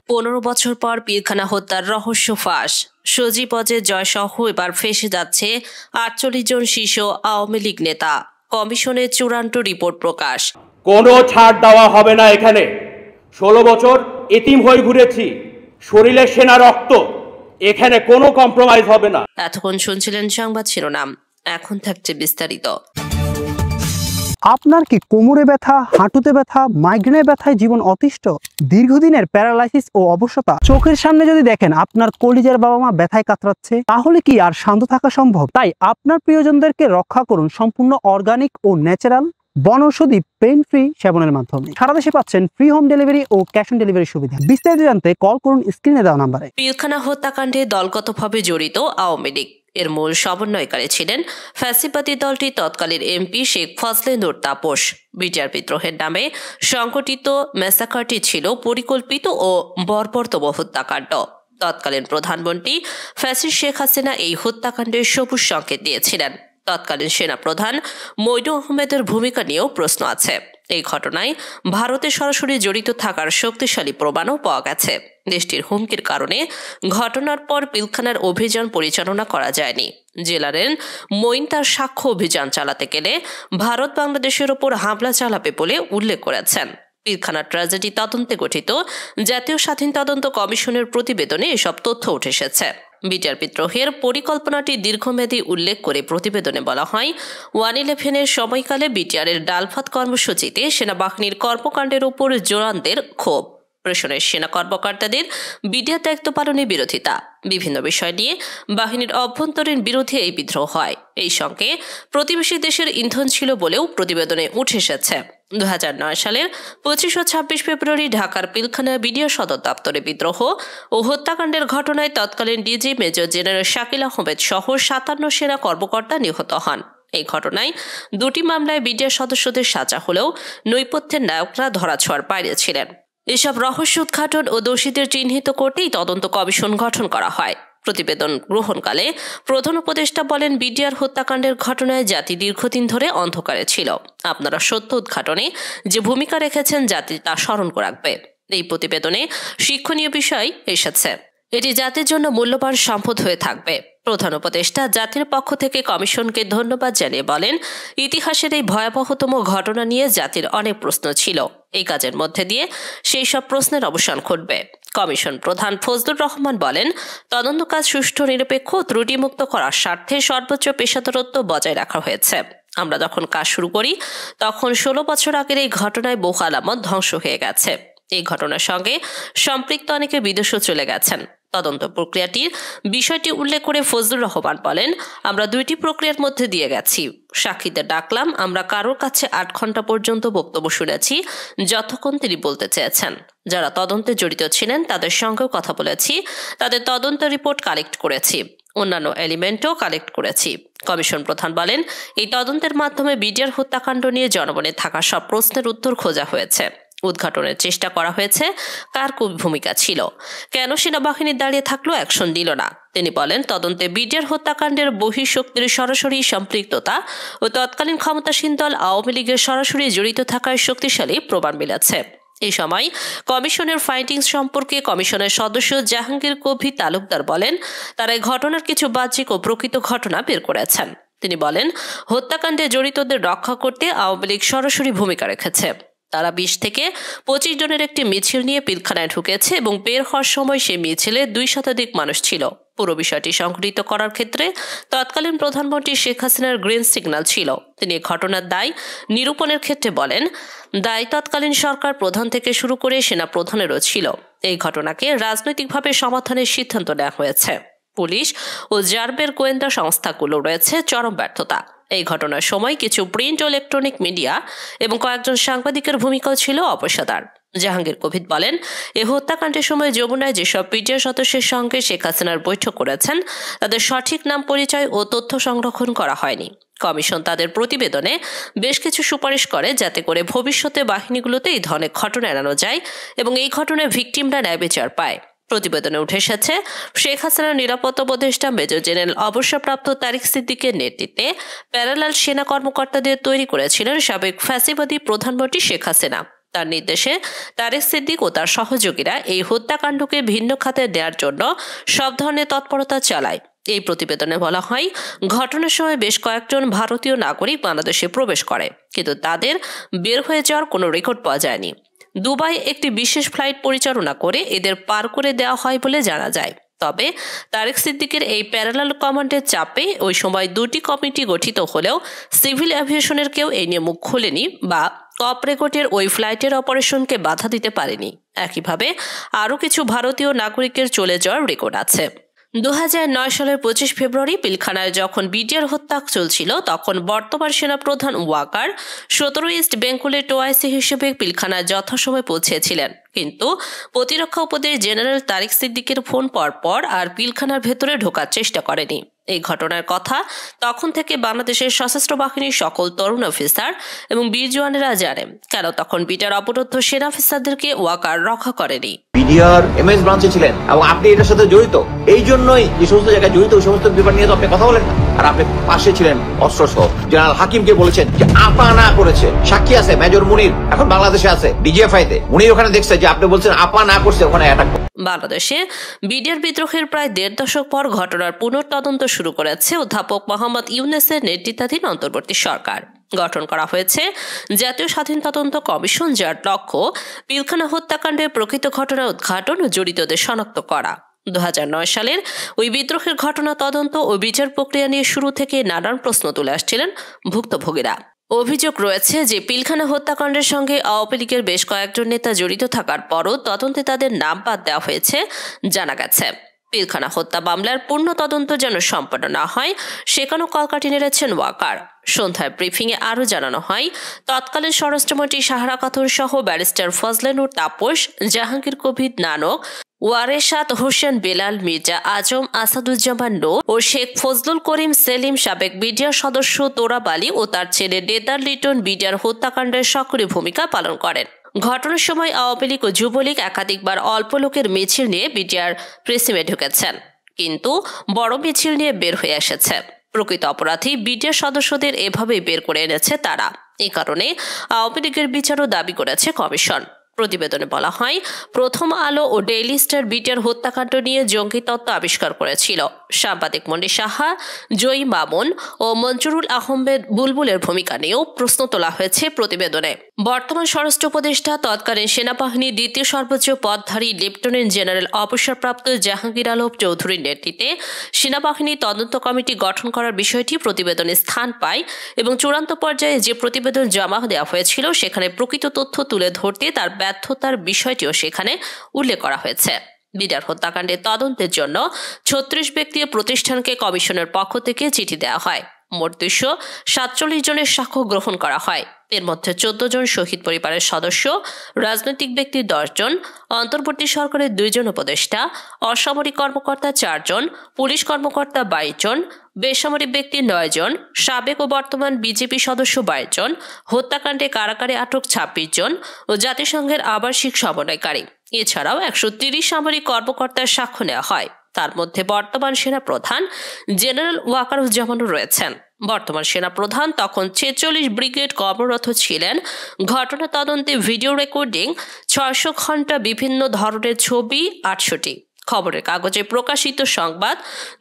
15 বছর পর পিলখানা হত্যার রহস্য ফাঁস। সজীব অজয় জয়সহ এবার ফেঁসে যাচ্ছে 48 জন শীর্ষ আওয়ামী লীগ নেতা। কমিশনের চূড়ান্ত রিপোর্ট প্রকাশ। কোনো ছাড় দেওয়া হবে না এখানে। 16 বছর এতিম হয়ে ঘুরেছি, শরীরে সেনা রক্ত, এখানে কোনো কম্প্রোমাইজ হবে না। এতক্ষণ শুনছিলেন সংবাদ শিরোনাম, এখন থাকছে বিস্তারিত। আপনার কি কোমরে ব্যথা, হাঁটুতে ব্যথা, মাইগ্রেনের ব্যথায় জীবন অতিষ্ঠ, দীর্ঘদিনের প্যারালাইসিস ও অবসতা, চোখের সামনে যদি দেখেন আপনার কলিজার বাবা মা ব্যথায় কাতরাচ্ছে, তাহলে কি আর শান্ত থাকা সম্ভব? তাই আপনার প্রিয়জনদেরকে রক্ষা করুন সম্পূর্ণ অর্গানিক ও ন্যাচারাল বনৌষধি পেইন ফ্রি সেবনের মাধ্যমে। সারা দেশে পাচ্ছেন ফ্রি হোম ডেলিভারি ও ক্যাশ অন ডেলিভারি সুবিধা। বিস্তারিত জানতে কল করুন স্ক্রিনে দেওয়া নাম্বারে। পিলখানা হত্যাকাণ্ডে দলগতভাবে জড়িত আওয়ামী লীগ এর মূল সমন্বয়কারী ছিলেন ফ্যাসিবাদী দলটির তৎকালীন এমপি শেখ ফজলে নূর তাপস। বিটিআর বিদ্রোহের নামে সংগঠিত ম্যাসাকারটি ছিল পরিকল্পিত ও বর্বরতম হত্যাকাণ্ড। তৎকালীন প্রধানমন্ত্রী ফ্যাসিস্ট শেখ হাসিনা এই হত্যাকাণ্ডের সবুজ সংকেত দিয়েছিলেন। তৎকালীন সেনাপ্রধান মইনু আহমেদের ভূমিকা নিয়েও প্রশ্ন আছে। এই ঘটনায় ভারতে সরাসরি জড়িত থাকার শক্তিশালী প্রমাণও পাওয়া গেছে। দেশটির হুমকির কারণে ঘটনার পর পিলখানার অভিযান পরিচালনা করা যায়নি। জেলারের মঈন তার সাক্ষ্য অভিযান চালাতে গেলে ভারত বাংলাদেশের ওপর হামলা চালাবে বলে উল্লেখ করেছেন। পিলখানা ট্র্যাজেডি তদন্তে গঠিত জাতীয় স্বাধীন তদন্ত কমিশনের প্রতিবেদনে এসব তথ্য উঠে এসেছে। বিটিআর বিদ্রোহের পরিকল্পনাটি দীর্ঘমেয়াদী উল্লেখ করে প্রতিবেদনে বলা হয়, 1/11-এর সময়কালে বিটিআরের ডালভাত কর্মসূচিতে সেনাবাহিনীর কর্মকাণ্ডের উপর জোরানদের ক্ষোভ, প্রশাসনের সেনা কর্মকর্তাদের বিটিআর দায়িত্ব পালনের বিরোধিতা, বিভিন্ন বিষয় নিয়ে বাহিনীর অভ্যন্তরীণ বিরোধী এই বিদ্রোহ হয়। এই সঙ্গে প্রতিবেশী দেশের ইন্ধন ছিল বলেও প্রতিবেদনে উঠে এসেছে। 2009 সালের 25 ও 26 ফেব্রুয়ারি ঢাকার পিলখানা বিডিআর সদর দপ্তরে বিদ্রোহ ও হত্যাকাণ্ডের ঘটনায় তৎকালীন DG major general Shakil Ahmed সহ 57 সেনা কর্মকর্তা নিহত হন। এই ঘটনায় 2টি মামলায় বিডিআর সদস্যদের সাজা হলেও নৈপথ্যের নায়করা ধরাছোঁয়ার বাইরে ছিলেন। এসব রহস্য উদ্ঘাটন ও দোষীদের চিহ্নিত করতেই তদন্ত কমিশন গঠন করা হয়। প্রতিবেদন গ্রহণকালে প্রধান উপদেষ্টা বলেন, বিডিআর হত্যাকাণ্ডের ঘটনায় জাতি দীর্ঘদিন ধরে অন্ধকারে ছিল। আপনারা সত্য উদ্ঘাটনে যে ভূমিকা রেখেছেন জাতি তা স্মরণ রাখবে। এই প্রতিবেদনে শিক্ষণীয় বিষয় এসেছে, এটি জাতির জন্য মূল্যবান সম্পদ হয়ে থাকবে। প্রধান উপদেষ্টা জাতির পক্ষ থেকে কমিশনকে ধন্যবাদ জানিয়ে বলেন, ইতিহাসের এই ভয়াবহতম ঘটনা নিয়ে জাতির অনেক প্রশ্ন ছিল। এই কাজের মধ্যে দিয়ে সেই সব প্রশ্নের অবসান ঘটবে। কমিশন প্রধান ফজলুর রহমান বলেন, তদন্ত কাজ সুষ্ঠু, নিরপেক্ষ, ত্রুটিমুক্ত করার স্বার্থে সর্বোচ্চ পেশাদারত্ব বজায় রাখা হয়েছে। আমরা যখন কাজ শুরু করি তখন 16 বছর আগের এই ঘটনায় বহু আলামত ধ্বংস হয়ে গেছে। এই ঘটনার সঙ্গে সম্পৃক্ত অনেকে বিদেশে চলে গেছেন। তদন্ত প্রক্রিয়াটির বিষয়টি উল্লেখ করে ফজলুর রহমান বলেন, আমরা 2টি প্রক্রিয়ার মধ্যে দিয়ে গেছি। সাক্ষীদের ডাকলাম, আমরা কারোর কাছে 8 ঘন্টা পর্যন্ত বক্তব্য শুনেছি, যতক্ষণ তিনি বলতে চেয়েছেন। যারা তদন্তে জড়িত ছিলেন তাদের সঙ্গেও কথা বলেছি, তাদের তদন্ত রিপোর্ট কালেক্ট করেছি, অন্যান্য এলিমেন্টও কালেক্ট করেছি। কমিশন প্রধান বলেন, এই তদন্তের মাধ্যমে বিডিআর হত্যাকাণ্ড নিয়ে জনমনে থাকা সব প্রশ্নের উত্তর খোঁজা হয়েছে। উদ্ঘাটনের চেষ্টা করা হয়েছে কার ভূমিকা ছিল, কেন সেনাবাহিনী দাঁড়িয়ে থাকলো, অ্যাকশন দিল না। তিনি বলেন, তদন্তে বিডিআর হত্যাকাণ্ডের বহিঃশক্তির সরাসরি সম্পৃক্ততা ও তৎকালীন ক্ষমতাসীন দল আওয়ামী লীগের সরাসরি জড়িত থাকার শক্তিশালী প্রমাণ মিলেছে। এই সময় কমিশনের ফাইন্ডিংস সম্পর্কে কমিশনের সদস্য জাহাঙ্গীর কবির তালুকদার বলেন, তারা এই ঘটনার কিছু বাহ্যিক ও প্রকৃত ঘটনা বের করেছেন। তিনি বলেন, হত্যাকাণ্ডে জড়িতদের রক্ষা করতে আওয়ামী লীগ সরাসরি ভূমিকা রেখেছে। তারা 20 থেকে 25 জনের একটি মিছিল নিয়ে পিলখানায় ঢুকেছে এবং বের হওয়ার সময় সেই মিছিলে 2 শতাধিক মানুষ ছিল। পুরো বিষয়টি সংঘটিত করার ক্ষেত্রে তৎকালীন প্রধানমন্ত্রী শেখ হাসিনার গ্রিন সিগন্যাল ছিল। তিনি ঘটনার দায় নিরূপণের ক্ষেত্রে বলেন, দায় তৎকালীন সরকার প্রধান থেকে শুরু করে সেনা প্রধানেরও ছিল। এই ঘটনাকে রাজনৈতিকভাবে সমাধানের সিদ্ধান্ত নেওয়া হয়েছে। পুলিশ ও র্যাবের গোয়েন্দা সংস্থাগুলো রয়েছে চরম ব্যর্থতা। এই ঘটনার সময় কিছু প্রিন্ট ও ইলেকট্রনিক মিডিয়া এবং কয়েকজন সাংবাদিকের ভূমিকাও ছিল অপেশাদার। জাহাঙ্গীর কবির বলেন, এই হত্যাকাণ্ডের সময় যমুনায় যেসব বিডিআর সদস্যের সঙ্গে শেখ হাসিনার বৈঠক করেছেন তাদের সঠিক নাম, পরিচয় ও তথ্য সংরক্ষণ করা হয়নি। কমিশন তাদের প্রতিবেদনে বেশ কিছু সুপারিশ করে যাতে করে ভবিষ্যতে বাহিনীগুলোতে এই ধরনের ঘটনা এড়ানো যায় এবং এই ঘটনায় ভিকটিমরা ন্যায় বিচার পায়। প্রতিবেদনে উঠে এসেছে, শেখ হাসিনার নিরাপত্তা উপদেষ্টা মেজর জেনারেল অবসরপ্রাপ্ত তারিক সিদ্দিকের নেতৃত্বে প্যারালাল সেনা কর্মকর্তাদের তৈরি করেছিলেন সাবেক ফ্যাসিবাদী প্রধানমন্ত্রী শেখ হাসিনা। তার নির্দেশে তারেক সিদ্দিক ও তার সহযোগীরা এই হত্যাকাণ্ডকে ভিন্ন খাতে নেয়ার জন্য সব ধরনের তৎপরতা চালায়। এই প্রতিবেদনে বলা হয়, ঘটনার সময় বেশ কয়েকজন ভারতীয় নাগরিক বাংলাদেশে প্রবেশ করে, কিন্তু তাদের বের হয়ে যাওয়ার কোনো রেকর্ড পাওয়া যায়নি। দুবাই একটি বিশেষ ফ্লাইট পরিচালনা করে এদের পার করে দেওয়া হয় বলে জানা যায়। তবে তারেক সিদ্দিকের এই প্যারালাল কমান্ডের চাপে ওই সময় দুটি কমিটি গঠিত হলেও সিভিল এভিয়েশনের কেউ এই নিয়ে মুখ খোলেনি বা কপ রেকর্ডের ওই ফ্লাইটের অপারেশনকে বাধা দিতে পারেনি। একইভাবে আরও কিছু ভারতীয় নাগরিকের চলে যাওয়ার রেকর্ড আছে। 2009 সালের 25 ফেব্রুয়ারি পিলখানায় যখন বিডিআর হত্যা চলছিল, তখন বর্তমান সেনাপ্রধান ওয়াকার 17 ইস্ট বেঙ্গলের টোআইসি হিসেবে পিলখানায় যথাসময়ে পৌঁছেছিলেন, কিন্তু প্রতিরক্ষা উপদেষ্টা জেনারেল তারেক সিদ্দিকের ফোন পাওয়ার পর আর পিলখানার ভেতরে ঢোকার চেষ্টা করেনি। এই ঘটনার কথা তখন থেকে বাংলাদেশের সশস্ত্র বাহিনীর সকল তরুণ অফিসার এবং বীর জওয়ানেরা জানেন, কেন তখন বিডিআর অবরুদ্ধ সেনা অফিসারদেরকে ওয়াকার রক্ষা করেনি। বিডিআর এমএস ব্রাঞ্চে ছিলেন এবং আপনি এটার সাথে জড়িত, এই জন্যই যে সমস্ত জায়গায় জড়িত ওই সমস্ত ব্যাপার নিয়ে তো আপনি কথা বলেন না। আর আপনি পাশে ছিলেন অস্ত্রসহ। জেনারেল হাকিমকে বলেছেন যে আপা না করেছে, সাক্ষী আছে মেজর মুনির এখন বাংলাদেশে আছে ডিজিএফআই তে, উনি ওখানে দেখছে যে আপনি বলছেন আপা না করছে ওখানে অ্যাটাক। বাংলাদেশে বিডিআর বিদ্রোহের প্রায় 1.5 দশক পর ঘটনার পুনঃতদন্ত শুরু করেছে অধ্যাপক মোহাম্মদ ইউনূসের নেতৃত্বাধীন অন্তর্বর্তী সরকার। গঠন করা হয়েছে জাতীয় স্বাধীন তদন্ত কমিশন, যার লক্ষ্য পিলখানা হত্যাকাণ্ডের প্রকৃত ঘটনা উদ্ঘাটন ও জড়িতদের শনাক্ত করা। 2009 সালের ওই বিদ্রোহের ঘটনা তদন্ত ও বিচার প্রক্রিয়া নিয়ে শুরু থেকে নানান প্রশ্ন তুলে আসছিলেন ভুক্তভোগীরা। অভিযোগ রয়েছে যে পিলখানা হত্যাকাণ্ডের সঙ্গে আওয়ামী লীগের বেশ কয়েকজন নেতা জড়িত থাকার পরও তদন্তে তাদের নাম বাদ দেওয়া হয়েছে। জানা গেছে, পিলখানা হত্যা মামলার পূর্ণ তদন্ত যেন সম্পন্ন না হয় সেখানেও কলকাঠি নেড়েছেন ওয়াকার। সন্ধ্যায় ব্রিফিংয়ে আরও জানানো হয়, তৎকালীন স্বরাষ্ট্রমন্ত্রী সাহারা খাতুন সহ ব্যারিস্টার ফজলে নূর তাপস, জাহাঙ্গীর কবির নানক, ওয়ারেশাদ হোসেন বেলাল, মির্জা আজম, আসাদুজ্জামান নো ও শেখ ফজলুল করিম সেলিম, সাবেক বিডিআর সদস্য তোরাব আলী ও তার ছেলে নেদার লিটন বিডিআর হত্যাকাণ্ডের সক্রিয় ভূমিকা পালন করেন। ঘটনার সময় আওয়ামী লীগ ও যুবলীগ একাধিকবার অল্প লোকের মিছিল নিয়ে বিডিআর প্রেসিমে ঢুকেছেন, কিন্তু বড় মিছিল নিয়ে বের হয়ে এসেছে। প্রকৃত অপরাধী বিডিআর সদস্যদের এভাবেই বের করে এনেছে তারা। এই কারণে আওয়ামী লীগের বিচারও দাবি করেছে কমিশন। প্রতিবেদনে বলা হয়, প্রথম আলো ও ডেইলি স্টার বিডিআর হত্যাকাণ্ড নিয়ে জঙ্গি তত্ত্ব আবিষ্কার করেছিল। সাংবাদিক মন্ডি সাহা, জয়ী মামুন ও মঞ্জুরুল আহমেদ বুলবুলের ভূমিকা নিয়েও প্রশ্ন তোলা হয়েছে প্রতিবেদনে। বর্তমান স্বরাষ্ট্র উপদেষ্টা তৎকালীন সেনাবাহিনীর দ্বিতীয় সর্বোচ্চ পদধারী লেফটেন্যান্ট জেনারেল অবসরপ্রাপ্ত জাহাঙ্গীর আলম চৌধুরীর নেতৃত্বে সেনাবাহিনী তদন্ত কমিটি গঠন করার বিষয়টি প্রতিবেদনে স্থান পায় এবং চূড়ান্ত পর্যায়ে যে প্রতিবেদন জমা দেওয়া হয়েছিল সেখানে প্রকৃত তথ্য তুলে ধরতে তার ব্যর্থতার বিষয়টিও সেখানে উল্লেখ করা হয়েছে। বিডিআর হত্যাকাণ্ডের তদন্তের জন্য 36 ব্যক্তি প্রতিষ্ঠানকে কমিশনের পক্ষ থেকে চিঠি দেওয়া হয়। মোট 247 জনের সাক্ষ্য গ্রহণ করা হয়। এর মধ্যে 14 জন শহীদ পরিবারের সদস্য, রাজনৈতিক ব্যক্তি 10 জন, অন্তর্বর্তী সরকারের 2 জন উপদেষ্টা, অসামরিক কর্মকর্তা 4 জন, পুলিশ কর্মকর্তা 22 জন, বেসামরিক ব্যক্তি 9 জন, সাবেক ও বর্তমান বিজেপি সদস্য 22 জন, হত্যাকাণ্ডে কারাগারে আটক 26 জন ও জাতিসংঘের আবাসিক সমন্বয়কারী। এছাড়াও 130 সামরিক কর্মকর্তার সাক্ষ্য নেওয়া হয়। তার মধ্যে বর্তমান সেনা প্রধান জেনারেল ওয়াকারুজ্জামানও রয়েছেন। বর্তমান সেনা প্রধান তখন 46 ব্রিগেড কর্মরত ছিলেন। ঘটনা তদন্তে ভিডিও রেকর্ডিং 600 ঘন্টা, বিভিন্ন ধরনের ছবি 800টি, খবরের কাগজে প্রকাশিত সংবাদ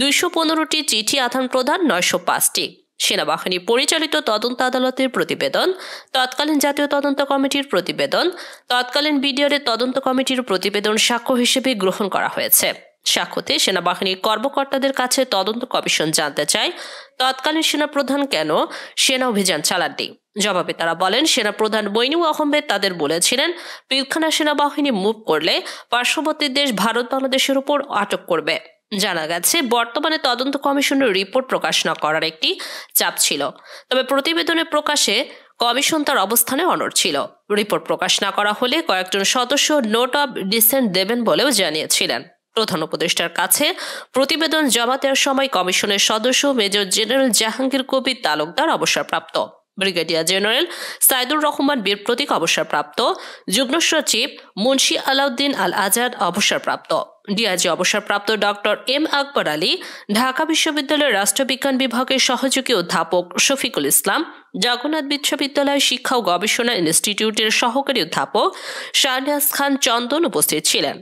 215টি, চিঠি আদান প্রদান 905টি। সেনাবাহিনী পরিচালিত তদন্ত আদালতের প্রতিবেদন, তৎকালীন জাতীয় তদন্ত কমিটির প্রতিবেদন, তৎকালীন বিডিআরের তদন্ত কমিটির প্রতিবেদন সাক্ষ্য হিসেবে গ্রহণ করা হয়েছে। সাক্ষ্যতে সেনাবাহিনীর কর্মকর্তাদের কাছে তদন্ত কমিশন জানতে চায় তৎকালীন সেনাপ্রধান কেন সেনা অভিযান চালাননি। জবাবে তারা বলেন, সেনাপ্রধান মইনুল আহমেদ তাদের বলেছিলেন পিলখানা সেনাবাহিনী মুভ করলে পার্শ্ববর্তী দেশ ভারত বাংলাদেশের উপর আটক করবে। জানা গেছে বর্তমানে তদন্ত কমিশনের রিপোর্ট প্রকাশ না করার একটি চাপ ছিল, তবে প্রতিবেদনে প্রকাশে কমিশন তার অবস্থানে অনড় ছিল। রিপোর্ট প্রকাশ না করা হলে কয়েকজন সদস্য নোট অব ডিসেন্ট দেবেন বলেও জানিয়েছিলেন। প্রধান উপদেষ্টার কাছে প্রতিবেদন জমা দেওয়ার সময় কমিশনের সদস্য মেজর জেনারেল জাহাঙ্গীর কবির তালুকদার অবসরপ্রাপ্ত। ব্রিগেডিয়ার জেনারেল সাইদুর রহমান বীর প্রতীক অবসরপ্রাপ্ত, যুগ্ম সচিব মুন্সি আলাউদ্দিন আল আজাদ অবসরপ্রাপ্ত, ডিআইজি অবসরপ্রাপ্ত ডক্টর এম আকবর আলী, ঢাকা বিশ্ববিদ্যালয়ের রাষ্ট্রবিজ্ঞান বিভাগের সহযোগী অধ্যাপক শফিকুল ইসলাম, জগন্নাথ বিশ্ববিদ্যালয় শিক্ষা ও গবেষণা ইনস্টিটিউটের সহকারী অধ্যাপক শাহনাজ খান চন্দন উপস্থিত ছিলেন।